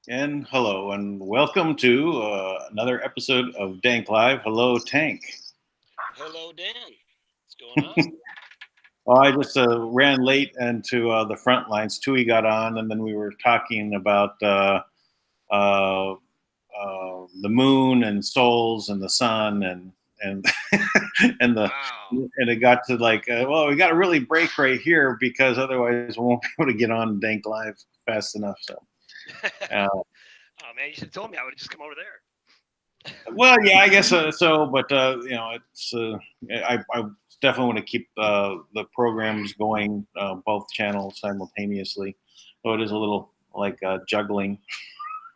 And hello, and welcome to another episode of Dank Live. Hello, Tank. Hello, Dan. What's going on? Well, I just ran late into the front lines. Tui got on, and then we were talking about uh, the moon and souls and the sun and and the Wow. and it got to like, well, we got to really break right here because otherwise we won't be able to get on Dank Live fast enough. So. Oh man, you should have told me. I would have just come over there. Well, yeah, I guess so, but it's I definitely want to keep the programs going, both channels simultaneously. So it is a little like juggling.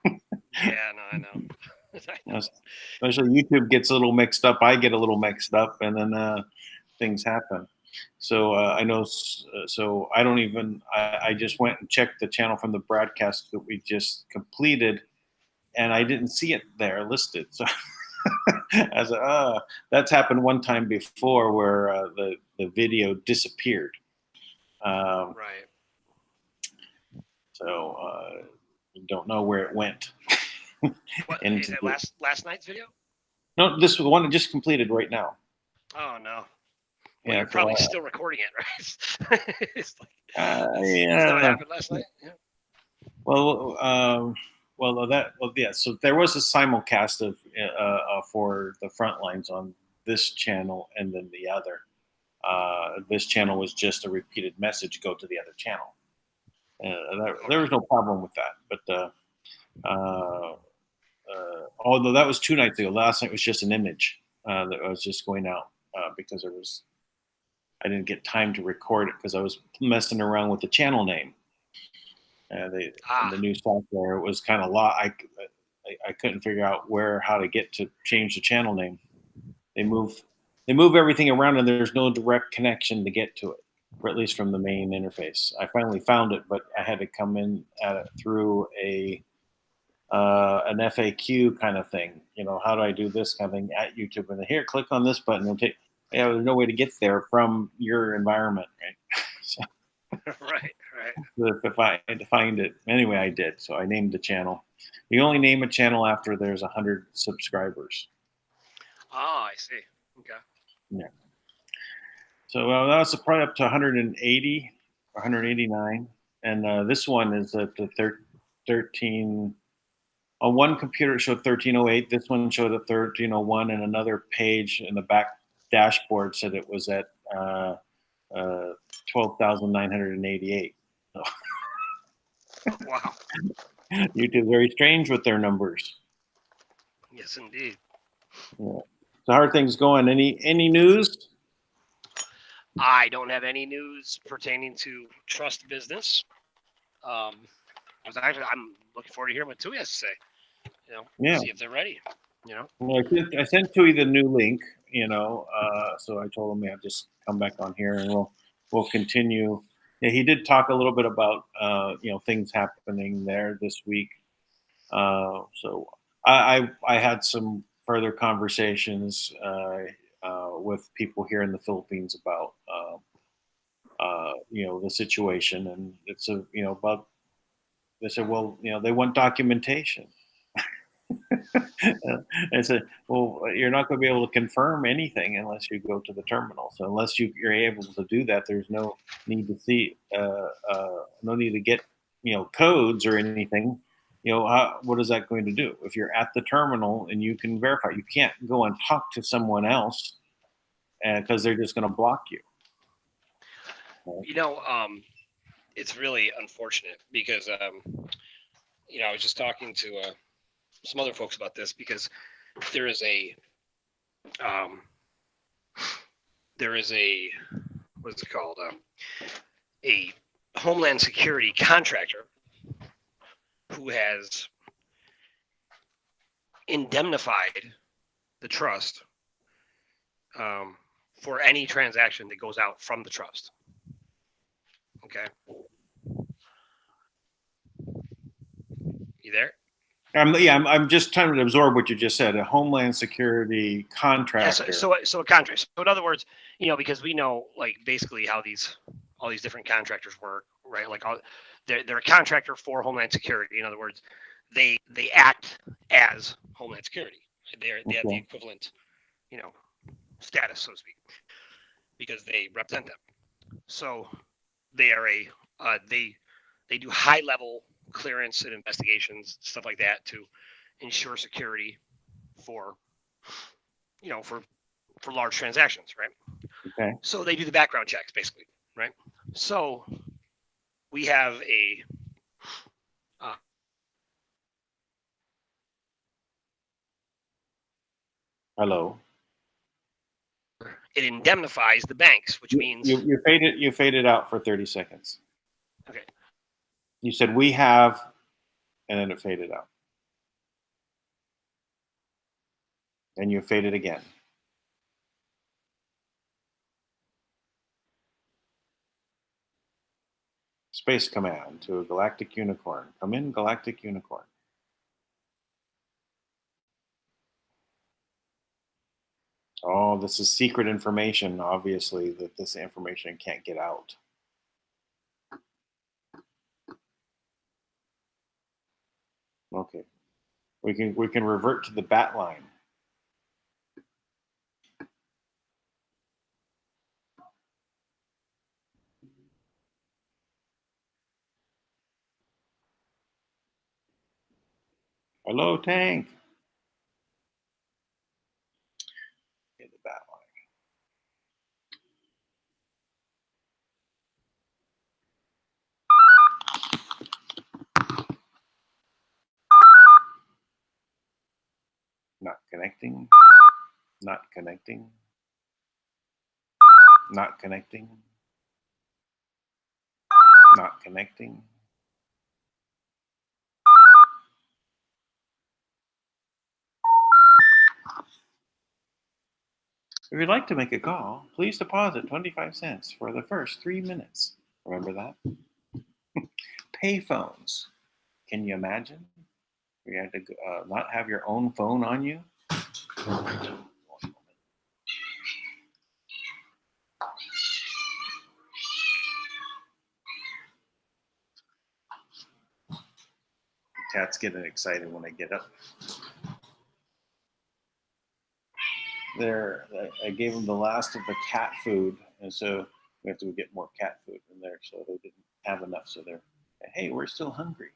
Yeah, no, I know. I You know, know. especially YouTube gets a little mixed up. I get a little mixed up, and then things happen. So I know. So I don't even. I just went and checked the channel from the broadcast that we just completed, and I didn't see it there listed. So as that's happened one time before where the video disappeared. Um, Right. so don't know where it went. What is Into that last night's video? no, this was one that just completed right now. Oh no. Well, Yeah, you're probably still recording it, right? It's like that's not what yeah. happened last night. Yeah. Well, yeah. So there was a simulcast of for the front lines on this channel and then the other. This channel was just a repeated message go to the other channel. There was no problem with that. But although that was 2 nights ago, last night was just an image that I was just going out because I didn't get time to record it because I was messing around with the channel name. In the new software, it was kind of I couldn't figure out how to get to change the channel name. They move they move everything around, and there's no direct connection to get to it, or at least from the main interface. I finally found it, but I had to come in at it through an FAQ kind of thing. How do I do this kind of thing at YouTube? And here, click on this button. It'll take. There's no way to get there from your environment, right? So, Right. if I had to find it anyway, I did. So I named the channel. You only name a channel after there's 100 subscribers. Oh, I see. Okay. Yeah. So that's probably up to 180 or 189, and this one is at the 13. On one computer, it showed 1308. This one showed at 1301, and another page in the back dashboard said it was at 12,988. So Wow. YouTube's very strange with their numbers. Yes, indeed. Yeah. So how are things going? Any news? I don't have any news pertaining to trust business. I'm looking forward to hearing what TUI has to say. Yeah. See if they're ready. Well, I sent Tui the new link. So I told him, just come back on here and we'll continue. Yeah, he did talk a little bit about things happening there this week. So I had some further conversations with people here in the Philippines about the situation, and it's about. They said, well, they want documentation. I said, well, you're not going to be able to confirm anything unless you go to the terminal. So unless you're able to do that, there's no need to see, no need to get, codes or anything. What is that going to do? If you're at the terminal and you can verify, you can't go and talk to someone else because they're just going to block you. It's really unfortunate because, I was just talking to some other folks about this because there is a what's it called? A Homeland Security contractor who has indemnified the trust for any transaction that goes out from the trust. Okay. You there? I'm just trying to absorb what you just said. A Homeland Security contractor. Yeah, so a contract. So in other words, because we know like basically how all these different contractors work, right? Like they're a contractor for Homeland Security. In other words, they act as Homeland Security. They have the equivalent, status, so to speak, because they represent them. So they are they do high level clearance and investigations, stuff like that, to ensure security for for large transactions, right? Okay. So they do the background checks, basically, right? So we have a Hello. It indemnifies the banks, which means you faded out for 30 seconds. Okay. You said we have, and then it faded out. And you faded again. Space command to a galactic unicorn. Come in, galactic unicorn. Oh, this is secret information, obviously, that this information can't get out. Okay. We can revert to the bat line. Hello, Tank. Okay, the bat line. Not connecting. Not connecting. Not connecting. Not connecting. If you'd like to make a call, please deposit 25 cents for the first 3 minutes. Remember that? Payphones. Can you imagine? You had to not have your own phone on you. Cats getting excited when I get up. I gave them the last of the cat food, and so we have to get more cat food in there. So they didn't have enough. So they're, hey, we're still hungry.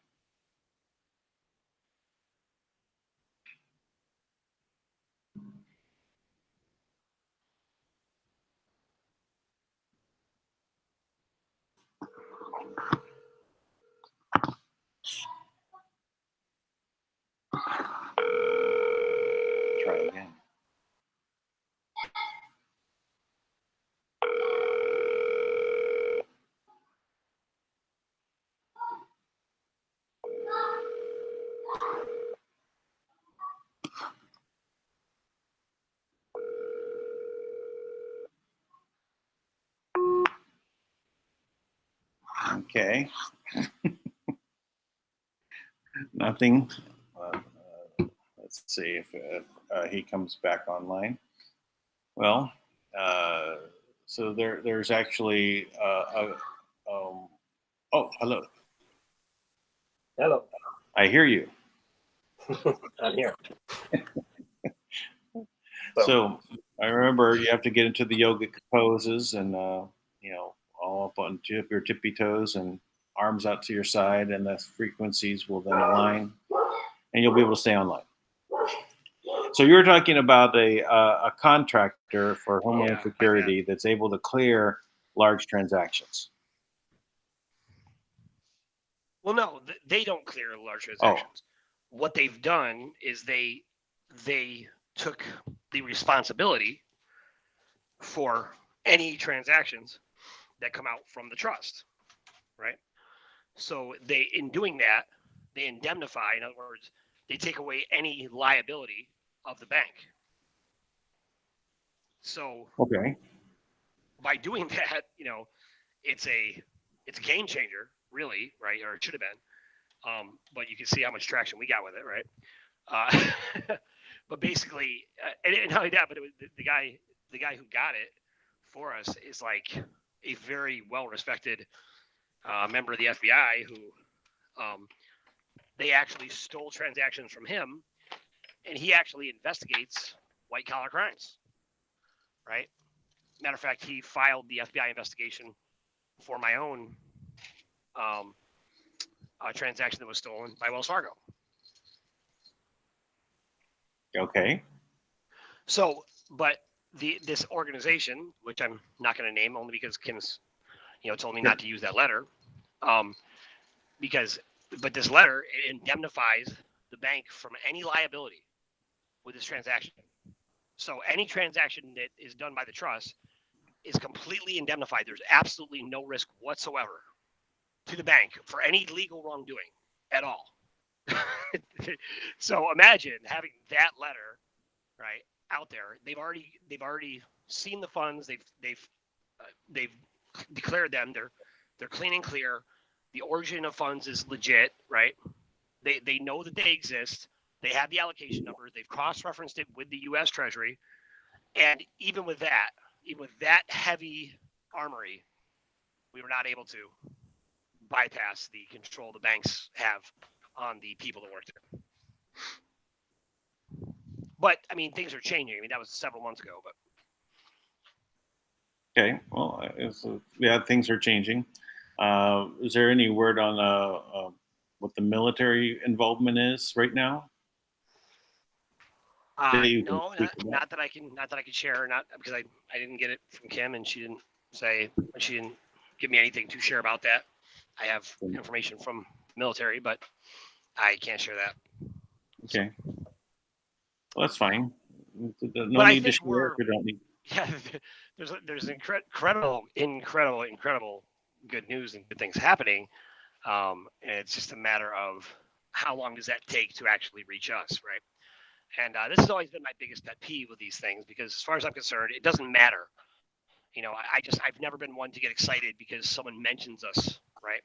Try again. Okay. Nothing. Let's see if he comes back online. Well, so there's actually oh, hello. Hello. I hear you. I'm here. So I remember you have to get into the yogic poses and all up on your tippy toes and arms out to your side, and the frequencies will then align, and you'll be able to stay online. So you're talking about a contractor for Homeland Security that's able to clear large transactions. Well, no, they don't clear large transactions. What they've done is they took the responsibility for any transactions that come out from the trust, right? So in doing that, they indemnify. In other words, they take away any liability of the bank. So by doing that, it's a game changer, really, right? Or it should have been. But you can see how much traction we got with it, right? But basically, and not only that, but it was the guy who got it for us is like a very well-respected member of the FBI who they actually stole transactions from him, and he actually investigates white-collar crimes, right? Matter of fact, he filed the FBI investigation for my own transaction that was stolen by Wells Fargo. Okay. So, but this organization, which I'm not going to name only because Kim's, told me not to use that letter, but this letter, it indemnifies the bank from any liability with this transaction. So any transaction that is done by the trust is completely indemnified. There's absolutely no risk whatsoever to the bank for any legal wrongdoing at all. So imagine having that letter, right, out there. They've already seen the funds. They've declared them. They're clean and clear. The origin of funds is legit, right? They know that they exist. They have the allocation numbers. They've cross-referenced it with the U.S. Treasury, and even with that heavy armory, we were not able to bypass the control the banks have on the people that work there. But I mean, things are changing. I mean, that was several months ago. But okay, well, things are changing. Is there any word on what the military involvement is right now? No, not that I can share. Not because I didn't get it from Kim, and she didn't give me anything to share about that. I have information from military, but I can't share that. Okay, well, that's fine. No need to share if you don't need. Yeah, there's incredible good news and good things happening, and it's just a matter of how long does that take to actually reach us, right? And this has always been my biggest pet peeve with these things because, as far as I'm concerned, it doesn't matter. I've never been one to get excited because someone mentions us, right?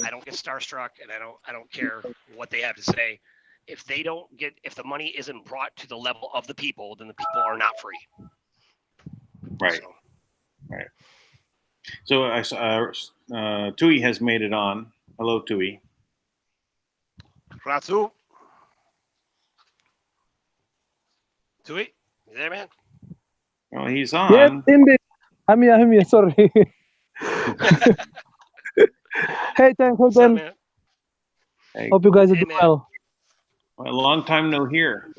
I don't get starstruck, and I don't care what they have to say. If the money isn't brought to the level of the people, then the people are not free. Right. Right. So I Tui has made it on. Hello, Tui. Ratu. Tui, you there, man? Oh, he's on. Yes, indeed. I'm here. Sorry. Hey, thanks, What's up, man? Hey, Hope you guys are Hey, doing man. well. a long time no hear.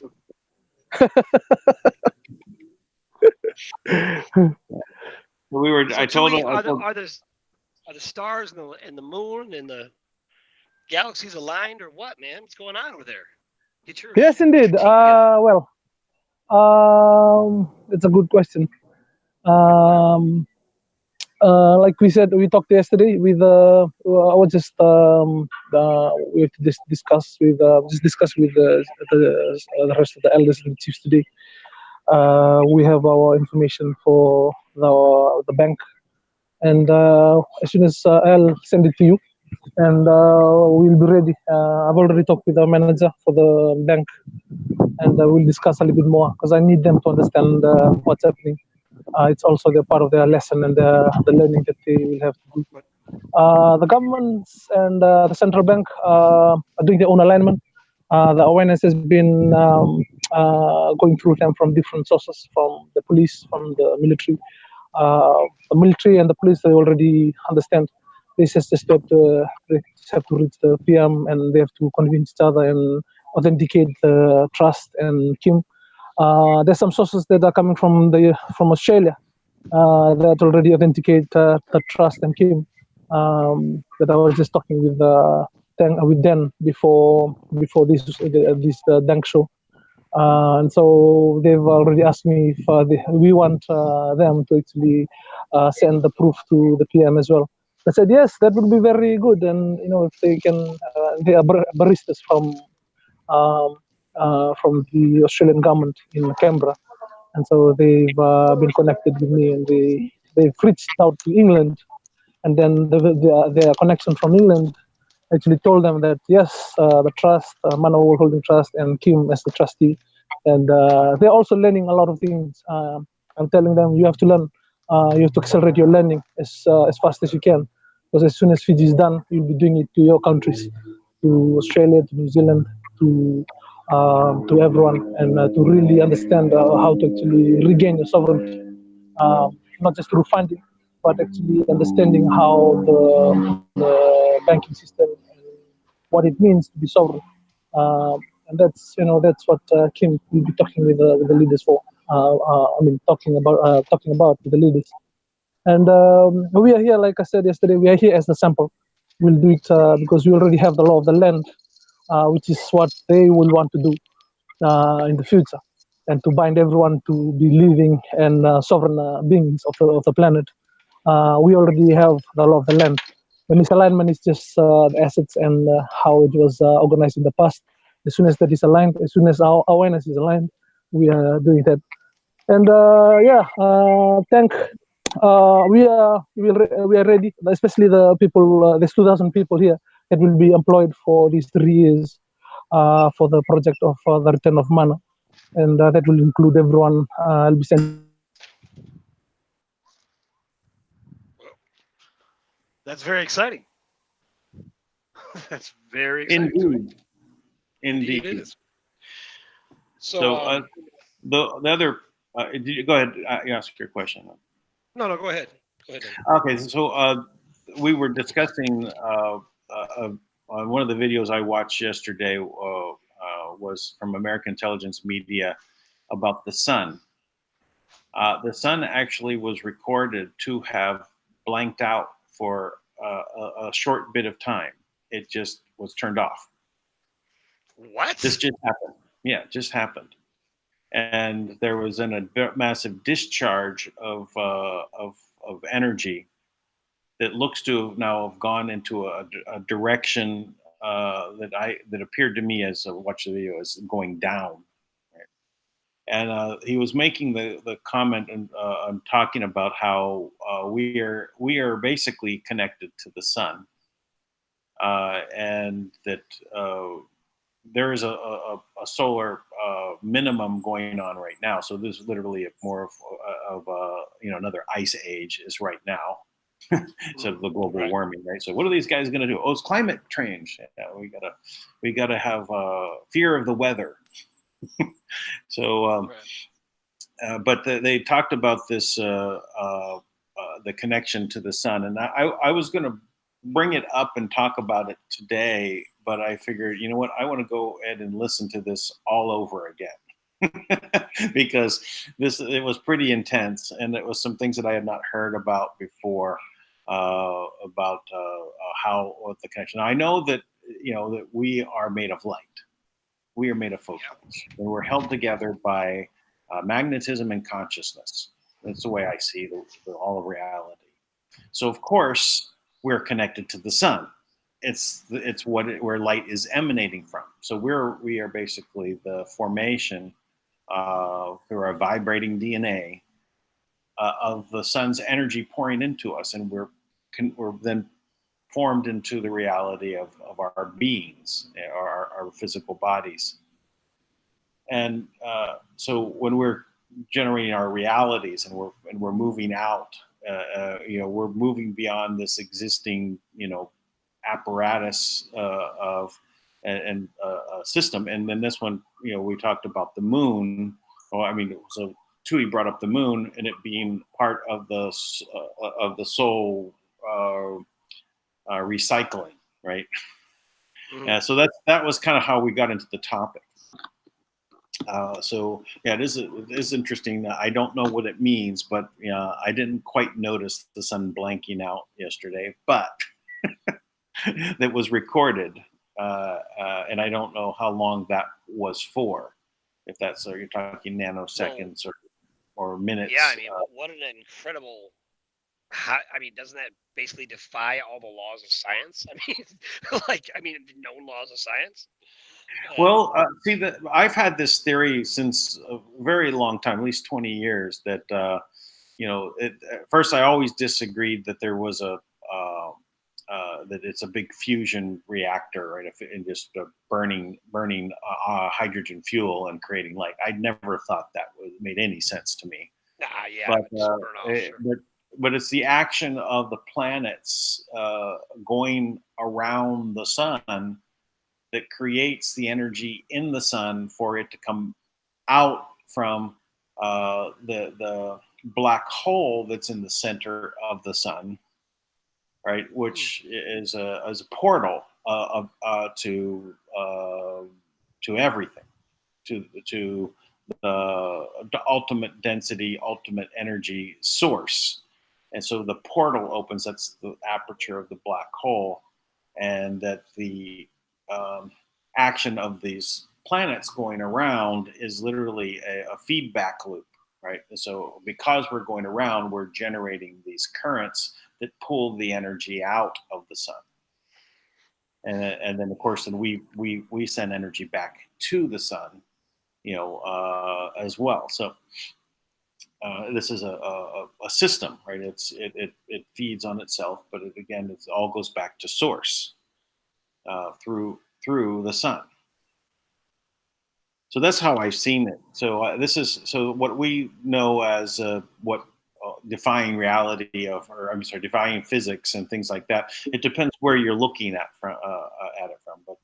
We were. So, I told Tui, him. are the stars and the moon and the galaxies aligned or what, man? What's going on over there? Yes, indeed. Well, it's a good question. Like we said, we talked yesterday with. I was just we have to discuss with the rest of the elders and the chiefs today. We have our information for the bank, and as soon as I'll send it to you, and we'll be ready. I've already talked with our manager for the bank, and we'll discuss a little bit more because I need them to understand what's happening. It's also the part of their lesson and the learning that they will have to do. The governments and the central bank are doing their own alignment. The awareness has been going through them from different sources, from the police, from the military. The military and the police, they already understand. This is just that they just have to reach the PM and they have to convince each other and authenticate the trust and Kim. There's some sources that are coming from Australia that already authenticate the trust and Kim. That I was just talking with Dan before this Dank show. And so they've already asked me if we want them to actually send the proof to the PM as well. I said yes, that would be very good, and if they can, they are baristas from the Australian government in Canberra, and so they've been connected with me, and they've reached out to England, and then their connection from England actually told them that yes, the trust, Manna Holding Trust, and Kim as the trustee, and they're also learning a lot of things. I'm telling them you have to learn, you have to accelerate your learning as fast as you can, because as soon as Fiji is done, you'll be doing it to your countries, to Australia, to New Zealand, to everyone, and to really understand how to actually regain your sovereignty, not just through funding, but actually understanding how the banking system and what it means to be sovereign. And that's what Kim will be talking with the leaders for. Talking about with the leaders. And we are here, like I said yesterday, we are here as the sample. We'll do it because we already have the law of the land, which is what they will want to do in the future, and to bind everyone to be living and sovereign beings of the planet. We already have the law of the land. The misalignment is just the assets and how it was organized in the past. As soon as that is aligned, as soon as our awareness is aligned, we are doing that. And thank. We are ready, especially the people. There's 2,000 people here that will be employed for these 3 years for the project of the return of Manna, and that will include everyone. I'll be sending. That's very exciting. That's very exciting. Indeed. It is. So the other, did you go ahead? Ask your question. No, go ahead. Okay, so we were discussing one of the videos I watched yesterday was from American Intelligence Media about the sun. The sun actually was recorded to have blanked out for a short bit of time. It just was turned off. What? This just happened. Yeah, it just happened. And there was a massive discharge of energy that looks to now have gone into a direction that appeared to me as I watched the video as going down. and he was making the comment and talking about how we are basically connected to the sun, and that there is a solar minimum going on right now. So this is literally more of another ice age is right now. Instead of the global warming, right? So what are these guys going to do? Oh, it's climate change. Yeah, we gotta have fear of the weather. So, but they talked about this the connection to the sun, and I was going to bring it up and talk about it today, but I figured, you know what, I want to go ahead and listen to this all over again. Because it was pretty intense, and it was some things that I had not heard about before, about what the connection. I know that that we are made of light. We are made of photons, and we're held together by magnetism and consciousness. That's the way I see all of reality. So of course we're connected to the sun. It's where light is emanating from. So we are basically the formation through our vibrating DNA of the sun's energy pouring into us, and we're then formed into the reality of our beings, our physical bodies. And so when we're generating our realities and we're moving out, we're moving beyond this existing apparatus of and system. And then this one, we talked about the moon. Well, I mean, so Tui brought up the moon and it being part of the soul recycling, right? Mm-hmm. So that was kind of how we got into the topic. So yeah, it is interesting. I don't know what it means, but I didn't quite notice the sun blanking out yesterday, but that was recorded, and I don't know how long that was for. If that's you're talking nanoseconds or minutes. Yeah, I mean, what an incredible. Doesn't that basically defy all the laws of science? I mean, known laws of science. Well, see, I've had this theory since a very long time, at least 20 years, that at first I always disagreed that there was that it's a big fusion reactor, right? And just burning hydrogen fuel and creating light. I never thought that made any sense to me. But it's the action of the planets going around the sun that creates the energy in the sun for it to come out from the black hole that's in the center of the sun, right? Which is a portal to everything, to the ultimate density, ultimate energy source. And so the portal opens. That's the aperture of the black hole, and that the action of these planets going around is literally a feedback loop, right? And so because we're going around, we're generating these currents that pull the energy out of the sun. And then of course, then we send energy back to the sun, as well. So this is a system, right? It feeds on itself, but it all goes back to source through the sun. So that's how I've seen it. So so what we know as defying reality defying physics and things like that. It depends where you're looking at it from, but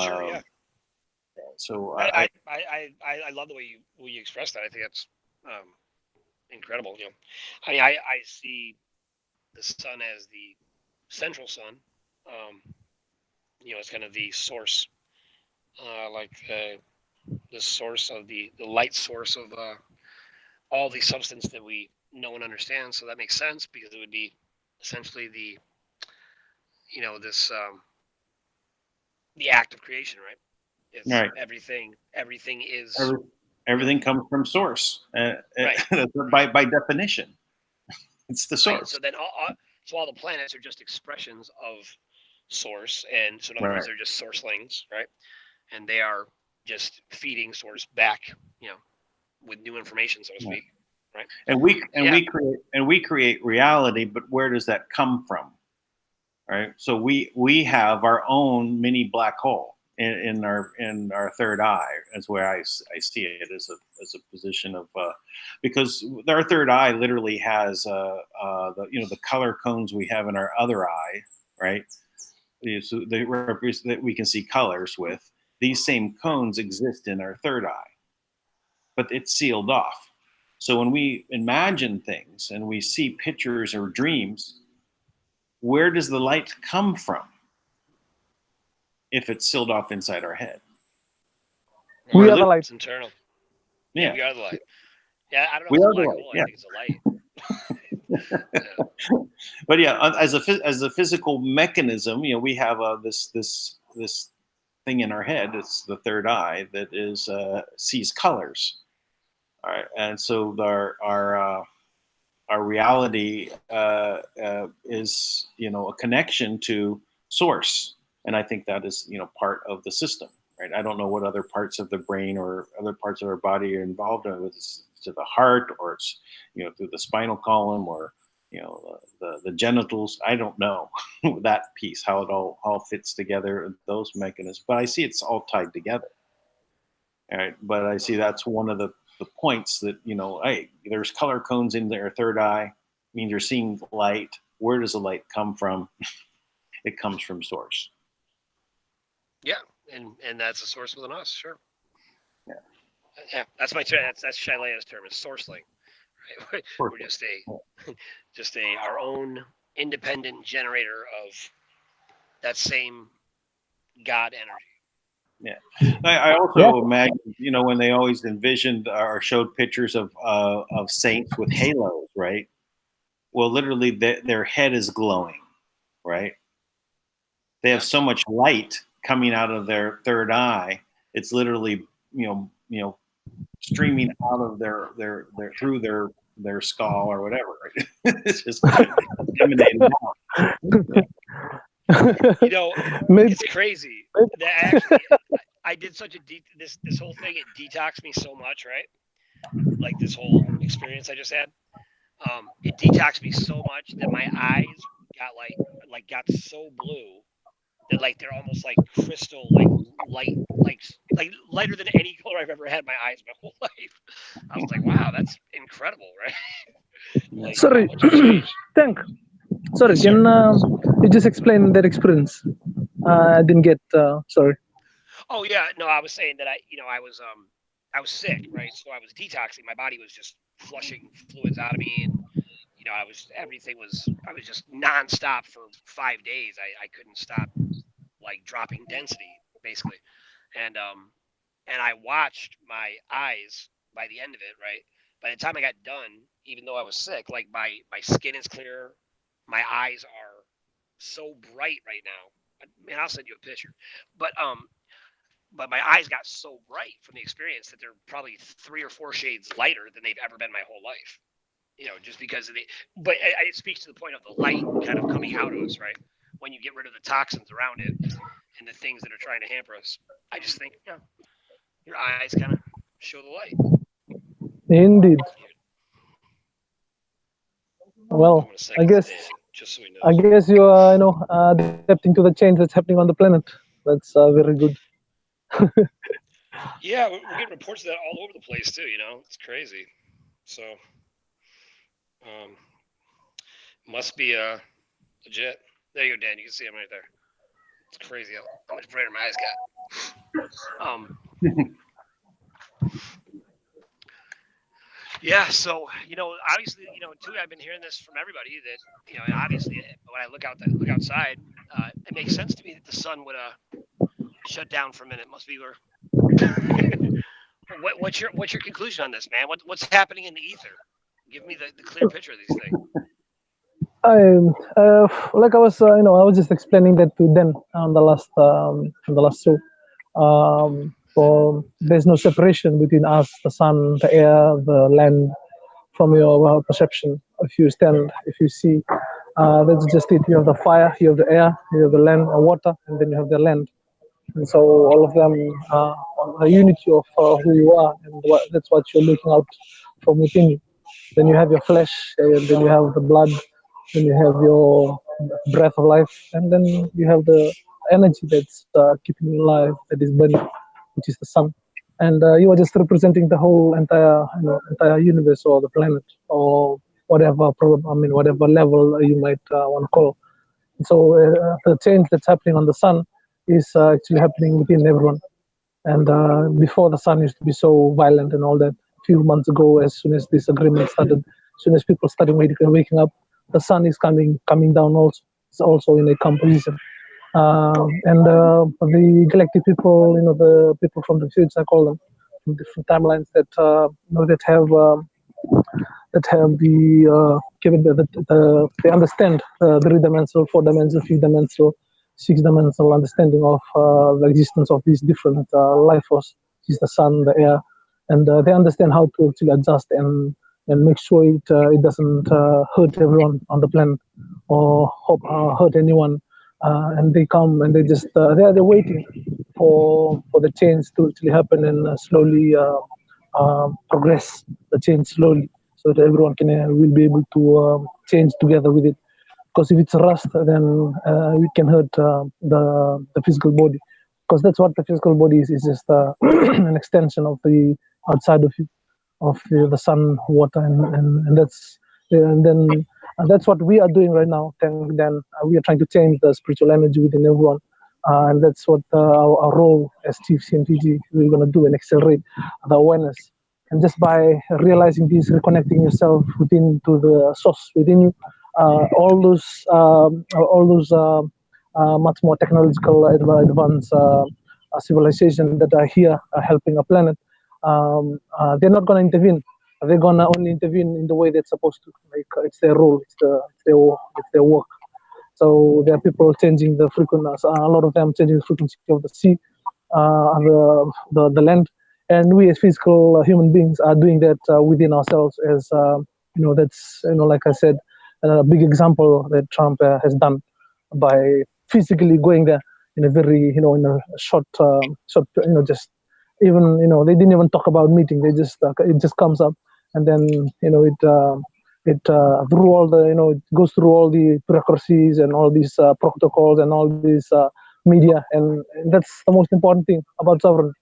sure, yeah. So I love the way you expressed that. I think that's incredible. I see the sun as the central sun. It's kind of the source, the source of the light source of all the substance that we know and understand. So that makes sense because it would be essentially the act of creation, right? It's right. Everything is everything comes from source, right. by definition. It's the source. Right. So then all the planets are just expressions of source, and so in other words, they're just sourcelings, right? And they are just feeding source back, with new information, so to speak. Right. And we create reality, but where does that come from? Right. So we have our own mini black hole in our third eye, as where I see it as a position of because our third eye literally has the color cones we have in our other eye, right? So they represent that we can see colors with. These same cones exist in our third eye, but it's sealed off. So when we imagine things and we see pictures or dreams, where does the light come from if it's sealed off inside our head? We are the light. It's internal. Yeah. We are the light. Yeah, I don't know. We It's a are the black light, hole. yeah. I think it's a light. But yeah, as a physical mechanism, we have this thing in our head. It's the third eye that is sees colors. All right, and so our reality is a connection to source, and I think that is part of the system. Right. I don't know what other parts of the brain or other parts of our body are involved in. It's to the heart, or it's through the spinal column, or the genitals. I don't know that piece, how it all fits together, those mechanisms. But I see it's all tied together. All right. But I see that's one of the points that hey, there's color cones in their third eye. Means you're seeing light. Where does the light come from? It comes from source. Yeah. And that's a source within us, sure. Yeah. That's my term. That's Shailea's term. It's sourceling. Right? We're just our own independent generator of that same God energy. Yeah, I also imagine when they always envisioned or showed pictures of saints with halos, right? Well, literally, their head is glowing, right? They have so much light coming out of their third eye, it's literally streaming out of their through their skull or whatever. Right? It's just emanating out. It's crazy. Actually, I did such a this whole thing. It detoxed me so much, right? Like this whole experience I just had. It detoxed me so much that my eyes got so blue that they're almost like crystal, light, like lighter than any color I've ever had in my eyes my whole life. I was like, wow, that's incredible, right? Sorry, Dank. Sorry, can you just explain that experience? I didn't get. Sorry. Oh yeah, no, I was saying that I was sick, right? So I was detoxing. My body was just flushing fluids out of me, and I was just nonstop for 5 days. I couldn't stop dropping density basically, and I watched my eyes by the end of it. Right, by the time I got done, even though I was sick, my skin is clear, my eyes are so bright right now. Man, I'll send you a picture, but my eyes got so bright from the experience that they're probably 3 or 4 shades lighter than they've ever been my whole life. Just because of but it speaks to the point of the light kind of coming out of us, right? When you get rid of the toxins around it and the things that are trying to hamper us, I just think, your eyes kind of show the light. Indeed. Well, I guess you are, adapting to the change that's happening on the planet. That's very good. Yeah, we're getting reports of that all over the place too. It's crazy. So, must be legit. There you go, Dan. You can see him right there. It's crazy how much brighter my eyes got. Yeah, so obviously, too, I've been hearing this from everybody that and obviously when I look outside, it makes sense to me that the sun would shut down for a minute. Must be where. What's your conclusion on this, man? What's happening in the ether? Give me the clear picture of these things. I was I was just explaining that to Dan on the last show. So there's no separation between us, the sun, the air, the land, from your perception. If you see, that's just it. You have the fire, you have the air, you have the land, water, and then you have the land. And so all of them are a unity of who you are, and that's what you're looking out from within you. Then you have your flesh, and then you have the blood, then you have your breath of life, and then you have the energy that's keeping you alive, that is burning, which is the sun. And you are just representing the whole entire universe or the planet or whatever whatever level you might want to call. So the change that's happening on the sun is actually happening within everyone. And before, the sun used to be so violent and all that. A few months ago, as soon as this agreement started, as soon as people started waking up, the sun is coming down also. It's also in a composition. And the galactic people, the people from the future, I call them, from different timelines that that have the capability, they understand the 3-dimensional, 4-dimensional, 3-dimensional, 6-dimensional understanding of the existence of these different life forces, which is the sun, the air, and they understand how to actually adjust and make sure it doesn't hurt everyone on the planet or hurt anyone. And they come and they just they're waiting for the change to actually happen and slowly progress the change slowly, so that everyone will be able to change together with it. Because if it's rust, then it can hurt the physical body. Because that's what the physical body is just an extension of the outside of you, of the sun, water, and that's what we are doing right now. Then we are trying to change the spiritual energy within everyone. And that's what our role as Chief CNPG, we're going to do and accelerate the awareness. And just by realizing this, reconnecting yourself within to the source within you, all those much more technological advanced civilization that are here helping our planet, they're not going to intervene. They're going to only intervene in the way they're supposed to. Like it's their role, it's their work. So there are people changing the frequency, a lot of them changing the frequency of the sea, the land, and we as physical human beings are doing that within ourselves. As that's like I said, a big example that Trump has done by physically going there in a very in a short just even they didn't even talk about meeting. They just it just comes up, and then it through all the it goes through all the bureaucracies and all these protocols and all these media, and that's the most important thing about sovereignty.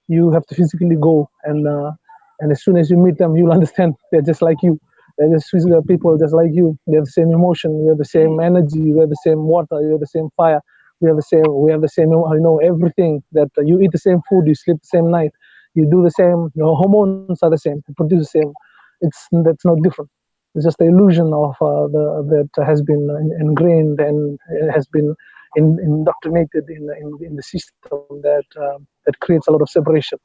You have to physically go, and as soon as you meet them, you'll understand they're just like you. They're just physical people, just like you. They have the same emotion. We have the same energy. We have the same water. We have the same fire. We have the same. Everything. That you eat the same food. You sleep the same night. You do the same. Your hormones are the same. You produce the same. That's not different. It's just the illusion of that has been ingrained and has been indoctrinated in the system that creates a lot of separation.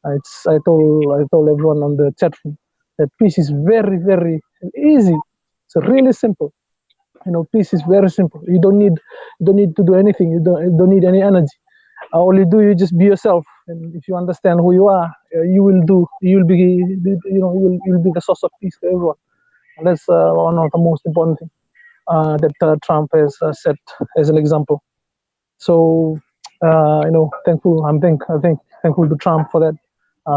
I told everyone on the chat room that peace is very, very easy. It's really simple. Peace is very simple. You don't need to do anything. You don't need any energy. All you do, you just be yourself. And if you understand who you are, you'll be the source of peace for everyone. And that's one of the most important things that Trump has set as an example. So thankful. I'm thankful to Trump for that,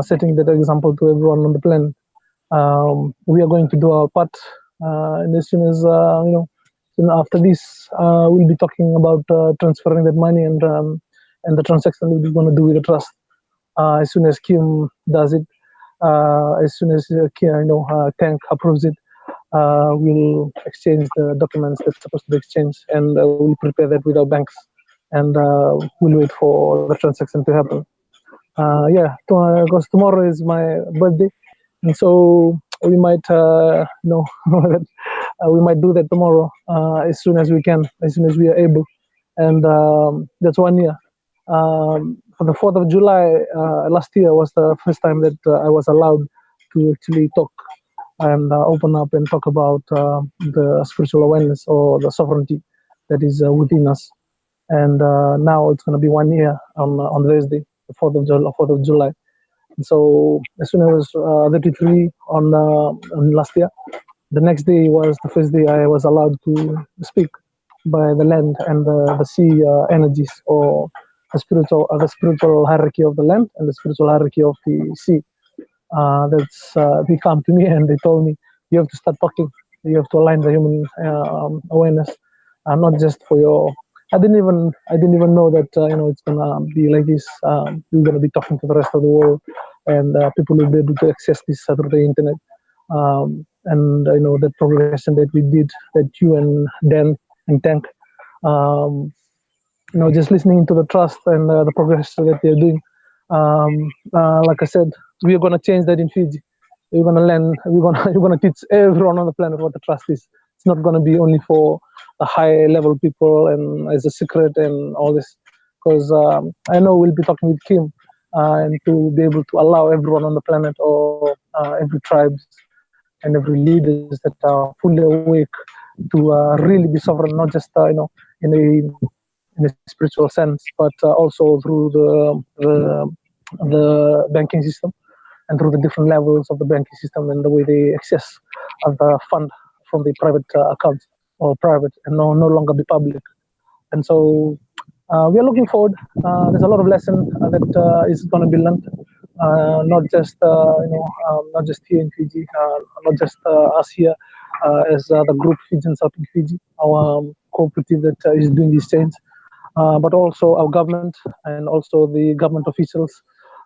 setting that example to everyone on the planet. We are going to do our part, and as soon as soon after this, we'll be talking about transferring that money and the transaction we're going to do with the trust. As soon as Kim does it, as soon as Dank approves it, we'll exchange the documents that's supposed to be exchanged, and we'll prepare that with our banks, and we'll wait for the transaction to happen. Because tomorrow is my birthday, and so we might we might do that tomorrow as soon as we can, as soon as we are able, and that's 1 year. For the 4th of July last year was the first time that I was allowed to actually talk and open up and talk about the spiritual awareness or the sovereignty that is within us. And now it's going to be 1 year on Thursday, the 4th of July. And so as soon as 33 on last year, the next day was the first day I was allowed to speak by the land and the sea energies, or the spiritual hierarchy of the land and the spiritual hierarchy of the sea. They come to me and they told me, you have to start talking. You have to align the human awareness, not just for your. I didn't even know that it's gonna be like this. We're gonna be talking to the rest of the world, and people will be able to access this through the internet. And I know that progression that we did, that you and Dan and Dank, just listening to the trust and the progress that they're doing. Like I said, we are gonna change that in Fiji. We're gonna learn. We're gonna teach everyone on the planet what the trust is. It's not gonna be only for the high level people and as a secret and all this. Because I know we'll be talking with Kim and to be able to allow everyone on the planet or every tribes and every leaders that are fully awake to really be sovereign, not just in a spiritual sense, but also through the banking system and through the different levels of the banking system and the way they access the fund from the private accounts or private and no longer be public. And so we are looking forward. There's a lot of lesson that is going to be learned, not just not just here in Fiji, not just us here as the group Fijians up in Fiji, our cooperative that is doing these change, but also our government and also the government officials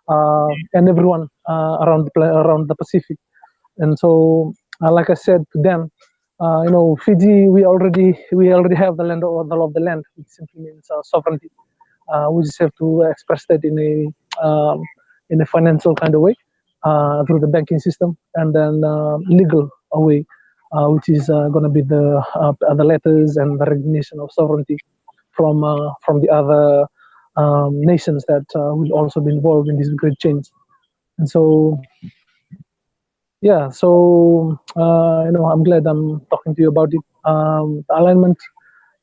and everyone around the Pacific. And so, like I said to them, Fiji, we already have the land or the law of the land, which simply means sovereignty. We just have to express that in a financial kind of way through the banking system, and then legal way, which is going to be the letters and the recognition of sovereignty from the other nations that will also be involved in this great change. And so, yeah, so I'm glad I'm talking to you about it. The alignment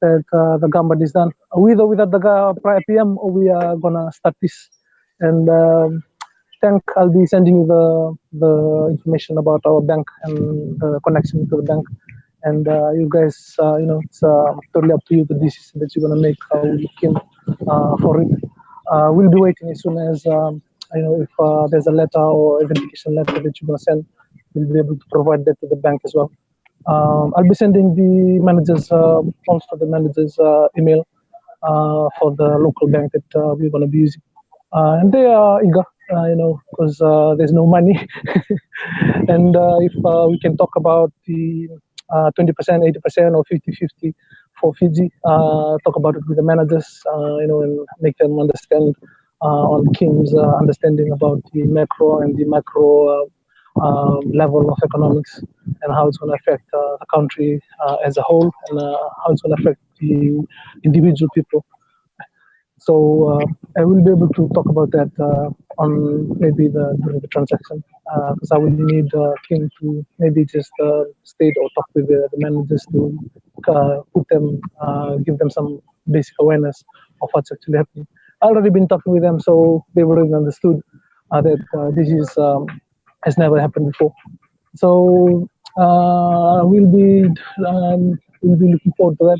that the government is done, with or without the prior PM, we are gonna start this. And Dank, I'll be sending you the information about our bank and the connection to the bank. And you guys, it's totally up to you the decision that you're gonna make with Kim for it. We'll be waiting as soon as if there's a letter or identification letter that you're gonna send, we'll be able to provide that to the bank as well. I'll be sending the managers, also the managers' email for the local bank that we're going to be using. And they are eager, because there's no money. And if we can talk about the 20%, 80% or 50-50 for Fiji, talk about it with the managers, and make them understand on Kim's understanding about the macro and the micro level of economics and how it's going to affect the country as a whole and how it's going to affect the individual people. So I will be able to talk about that on maybe during the transaction, because I will need Kim to maybe just state or talk with the managers to put them, give them some basic awareness of what's actually happening. I've already been talking with them, so they've already understood that this is has never happened before. So we'll be looking forward to that.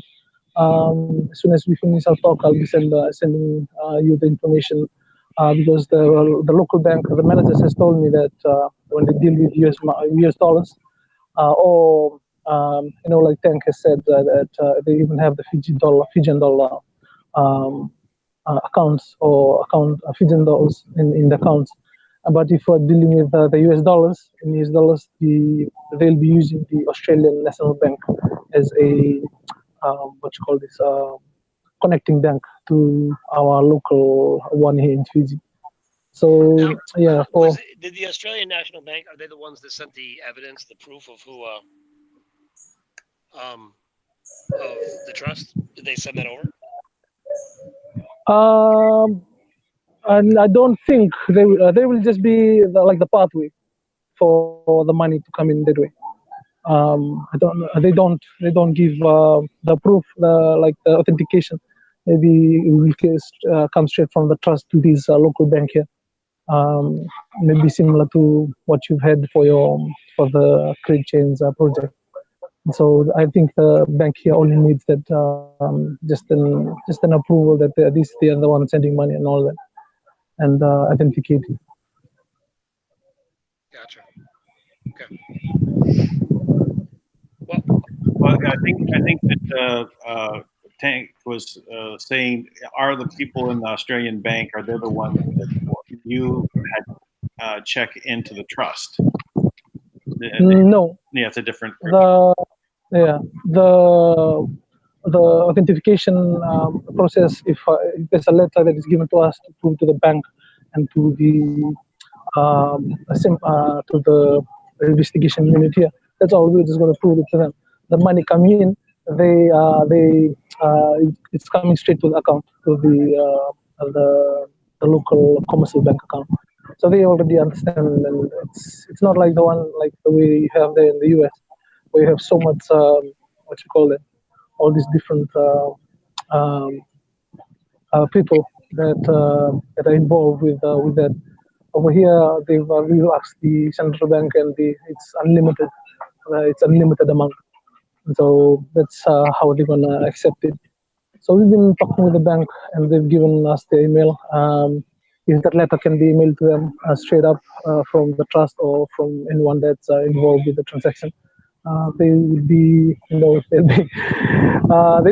As soon as we finish our talk, I'll be sending you the information because the local bank, the managers has told me that when they deal with US dollars, or like Dank has said that they even have the Fijian dollar accounts or Fijian dollars in the accounts. But if we're dealing with the US dollars, in US dollars, they'll be using the Australian National Bank as a connecting bank to our local one here in Fiji. So Now, yeah, did the Australian National Bank, are they the ones that sent the evidence, the proof of who of the trust? Did they send that over? And I don't think they will just be like the pathway for the money to come in that way. They don't give the proof, the authentication. Maybe it will come straight from the trust to this local bank here. Maybe similar to what you've had for the Create Chains project. So I think the bank here only needs that just an approval that they are the one sending money and all that, and authenticate. Gotcha. Okay. Well, I think that Tank was saying, are the people in the Australian bank, are they the ones that you had check into the trust? No. Yeah, it's a different. The authentication process, if there's a letter that is given to us to prove to the bank and to the investigation unit here, that's all we're just going to prove it to them. The money coming in, it's coming straight to the account, to the local commercial bank account. So they already understand, and it's not like the way you have there in the US, where you have so much all these different people that are involved with that. Over here, they've relaxed the central bank, and it's unlimited. It's unlimited amount. So that's how they're gonna accept it. So we've been talking with the bank, and they've given us the email. If that letter can be emailed to them straight up from the trust or from anyone that's involved with the transaction, they will be, they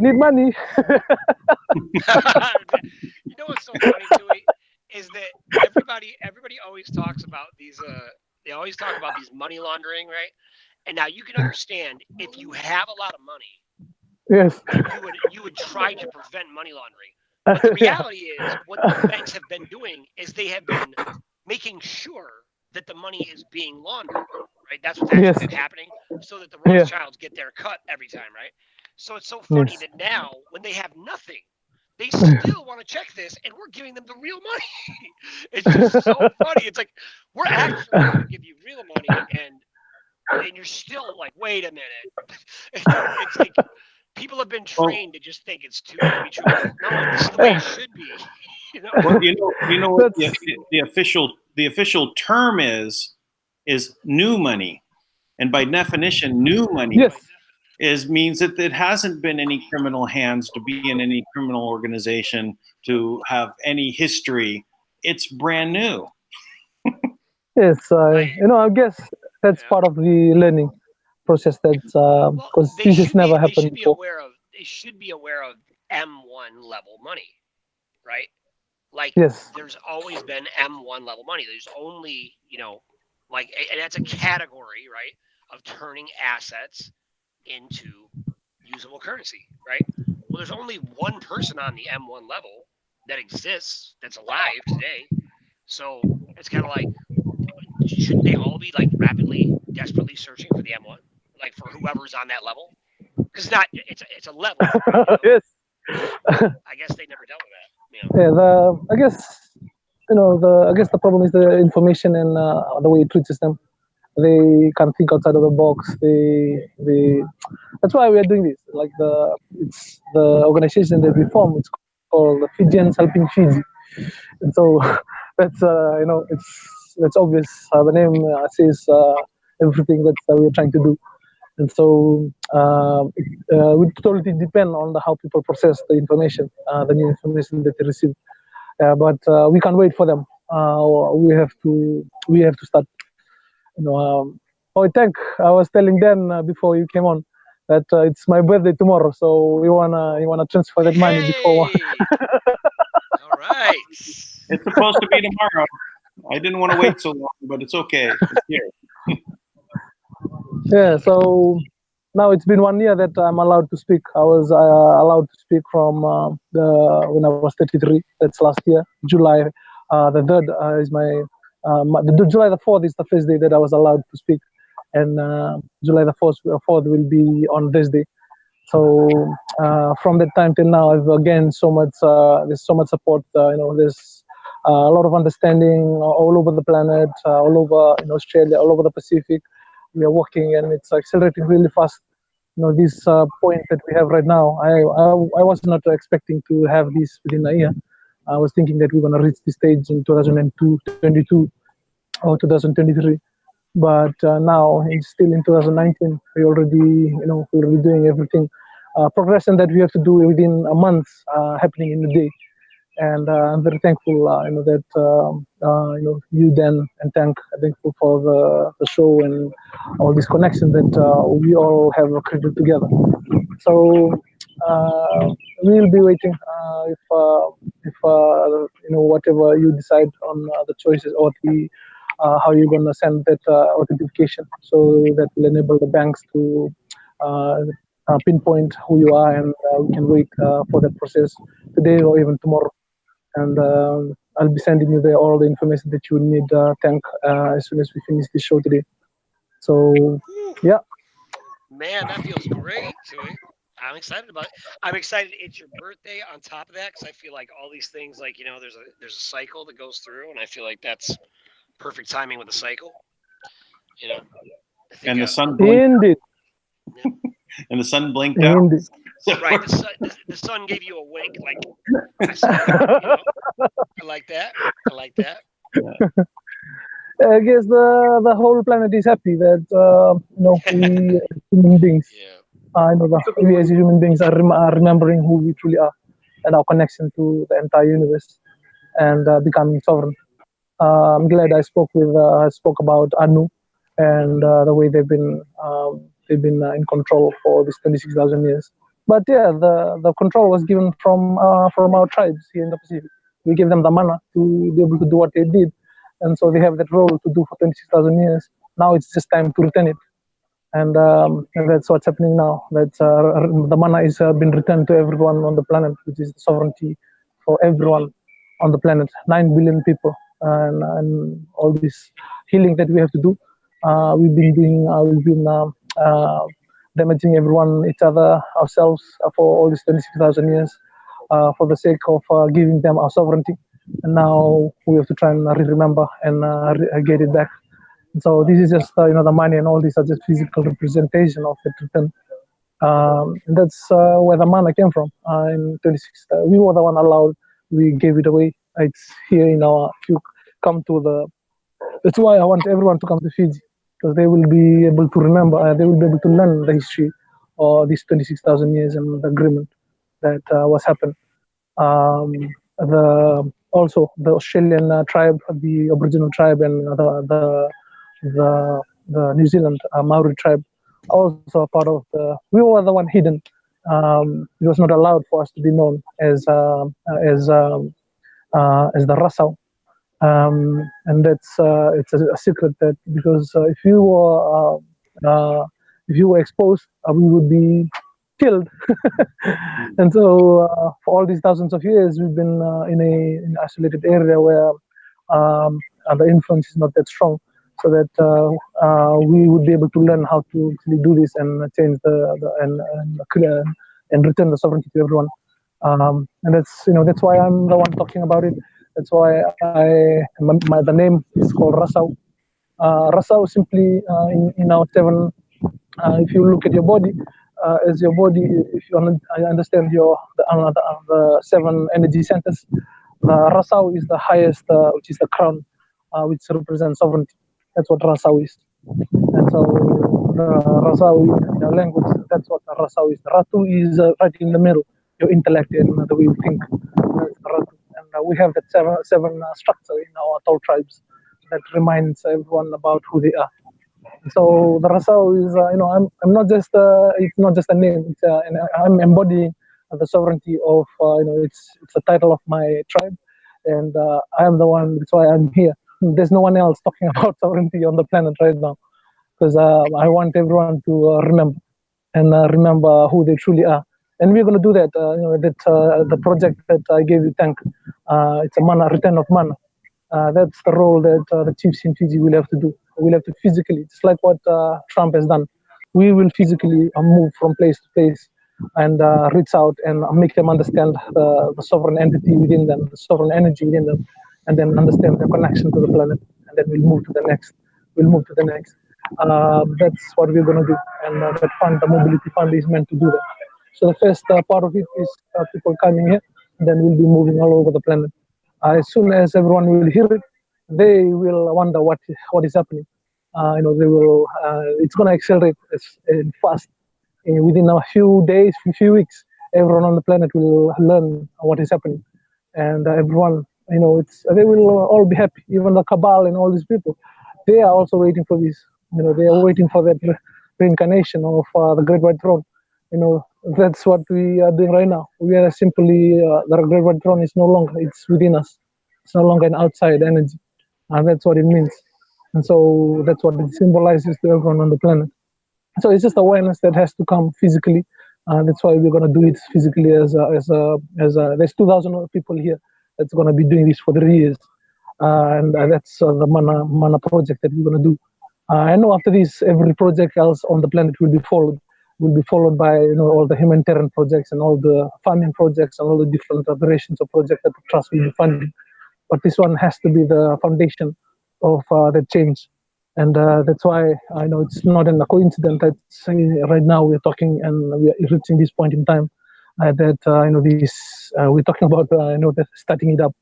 need money. You know what's so funny, Tui, is that everybody always talks about these. They always talk about these money laundering, right? And now you can understand if you have a lot of money, yes, you would try to prevent money laundering. But the reality is, what the banks have been doing is they have been making sure that the money is being laundered, right? That's what's actually been happening, so that the Rothschilds get their cut every time, right? So it's so funny that now, when they have nothing, they still want to check this, and we're giving them the real money. It's just so funny. It's like, we're actually going to give you real money, and you're still like, wait a minute. It's like, people have been trained to just think it's too good to be true. No, this is the way it should be. Well, you know what the official term is new money, and by definition, new money means that it hasn't been any criminal hands, to be in any criminal organization, to have any history. It's brand new. Yes, I guess that's part of the learning process. That's because this has never happened before. They should be aware of M1 level money, right? Like, there's always been M1 level money. There's only, and that's a category, right, of turning assets into usable currency, right? Well, there's only one person on the M1 level that exists, that's alive today. So it's kind of like, shouldn't they all be like rapidly, desperately searching for the M1, like for whoever's on that level? Because it's a level. Right? Yes. I guess they never dealt with that. I guess the problem is the information and the way it reaches them. They can't think outside of the box. That's why we are doing this. Like it's the organization that we form. It's called the Fijians Helping Fiji, and so that's that's obvious. The name says everything that we're trying to do. And so we totally depend on how people process the information, the new information that they receive. But we can't wait for them. We have to start. Tank, I was telling Dan before you came on that it's my birthday tomorrow, so we wanna transfer that money before. All right. It's supposed to be tomorrow. I didn't want to wait so long, but it's okay. It's here. Yeah, so now it's been 1 year that I'm allowed to speak. I was allowed to speak from when I was 33. That's last year, July. The 3rd is July the 4th is the first day that I was allowed to speak, and July the 4th will be on this day. So from that time till now, I've gained so much. There's so much support. There's a lot of understanding all over the planet, all over Australia, all over the Pacific. We are working, and it's accelerating really fast. This point that we have right now, I was not expecting to have this within a year. I was thinking that we're going to reach this stage in 2022 or 2023. But now it's still in 2019. We're already doing everything. Progression that we have to do within a month happening in a day. And I'm very thankful, that you, Dan, and Dank are thankful for the show and all this connection that we all have created together. So we'll be waiting if whatever you decide on the choices or the how you're gonna send that authentication, so that will enable the banks to pinpoint who you are, and we can wait for that process today or even tomorrow. And I'll be sending you all the information that you need, Tank, as soon as we finish the show today. So, yeah. Man, that feels great, Tui. I'm excited about it. I'm excited it's your birthday on top of that, because I feel like all these things, like, there's a cycle that goes through, and I feel like that's perfect timing with the cycle. And the sun blinked. Indeed. Yeah. And the sun blinked out. Indeed. Right, the sun gave you a wink, like, I like that. I like that. I guess the whole planet is happy that we human beings, we as human beings are remembering who we truly are and our connection to the entire universe, and becoming sovereign. I'm glad I spoke about Anu and the way they've been in control for this 26,000 years. But yeah, the control was given from our tribes here in the Pacific. We gave them the mana to be able to do what they did, and so they have that role to do for 26,000 years. Now it's just time to return it, and that's what's happening now. That's the mana is been returned to everyone on the planet, which is the sovereignty for everyone on the planet. 9 billion people, and all this healing that we have to do. We've been doing. We've been damaging everyone, each other, ourselves for all these 26,000 years, for the sake of giving them our sovereignty. And now we have to try and remember and get it back. And so this is just the money and all these are just physical representation of the return. And that's where the mana came from. In 26, we were the one allowed. We gave it away. It's here in our. If you come to the, that's why I want everyone to come to Fiji, because they will be able to remember. They will be able to learn the history of these 26,000 years and the agreement that was happened. Also the Australian tribe, the Aboriginal tribe, and the New Zealand Maori tribe, also a part of the. We were the one hidden. It was not allowed for us to be known as the Rasau, and that's it's a secret that because if you were exposed, we would be killed. And so for all these thousands of years, we've been in an isolated area where the influence is not that strong, so that we would be able to learn how to actually do this and change and return the sovereignty to everyone. And that's why I'm the one talking about it. That's why the name is called Rasau. Rasau simply in our seven. If you look at your body, as your body, if you understand the seven energy centers, the Rasau is the highest, which is the crown, which represents sovereignty. That's what Rasau is. And so the Rasau in our language, that's what the Rasau is. The Ratu is right in the middle, your intellect and the way you think. That's the Ratu. And we have that seven structure in our Tau tribes that reminds everyone about who they are. So the Rasau is, I'm not just, it's not just a name. It's, I'm embodying the sovereignty of, it's the title of my tribe, and I am the one. That's why I'm here. There's no one else talking about sovereignty on the planet right now, because I want everyone to remember and remember who they truly are. And we're going to do that. The project that I gave you, Dank, it's a Manna, return of Manna. That's the role that the chiefs in Fiji will have to do. We'll have to physically, just like what Trump has done, we will physically move from place to place and reach out and make them understand the sovereign entity within them, the sovereign energy within them, and then understand their connection to the planet. And then we'll move to the next. That's what we're going to do. And that fund, the mobility fund, is meant to do that. So the first part of it is people coming here, and then we'll be moving all over the planet. As soon as everyone will hear it, they will wonder what is happening. They will. It's going to accelerate fast. Within a few days, few weeks, everyone on the planet will learn what is happening, and everyone, they will all be happy. Even the cabal and all these people, they are also waiting for this. They are waiting for that reincarnation of the Great White Throne. That's what we are doing right now. We are simply the Great White Throne is no longer. It's within us. It's no longer an outside energy, and that's what it means. And so that's what it symbolizes to everyone on the planet. So it's just awareness that has to come physically. That's why we're going to do it physically. There's 2,000 people here that's going to be doing this for 3 years, and that's the Manna project that we're going to do. I know after this, every project else on the planet will be followed. Will be followed by all the humanitarian projects and all the farming projects and all the different operations or projects that the trust will be funding. But this one has to be the foundation of the change. And that's why I know it's not a coincidence that right now we're talking and we are reaching this point in time that we're talking about that starting it up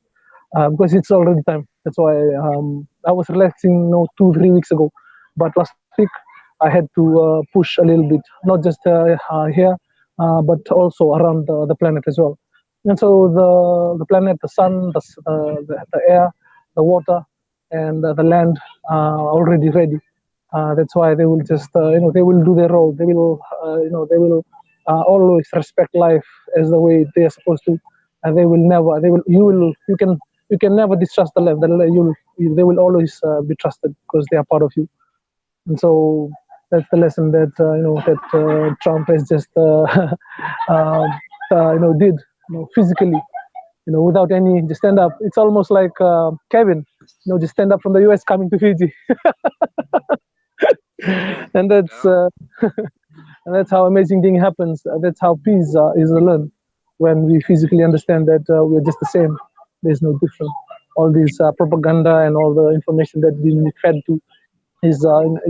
because it's already time. That's why I was relaxing 2-3 weeks ago, but last week I had to push a little bit, not just here, but also around the planet as well. And so the planet, the sun, the air, the water, and the land are already ready. That's why they will just, they will do their role. They will, they will always respect life as the way they are supposed to, and they will never. You can never distrust the land. They will always be trusted because they are part of you. And so that's the lesson that that Trump has just did physically. Without any, just stand up. It's almost like Kevin, just stand up from the US coming to Fiji. And that's and that's how amazing thing happens. That's how peace is learned when we physically understand that we're just the same. There's no difference. All this propaganda and all the information that's being fed to is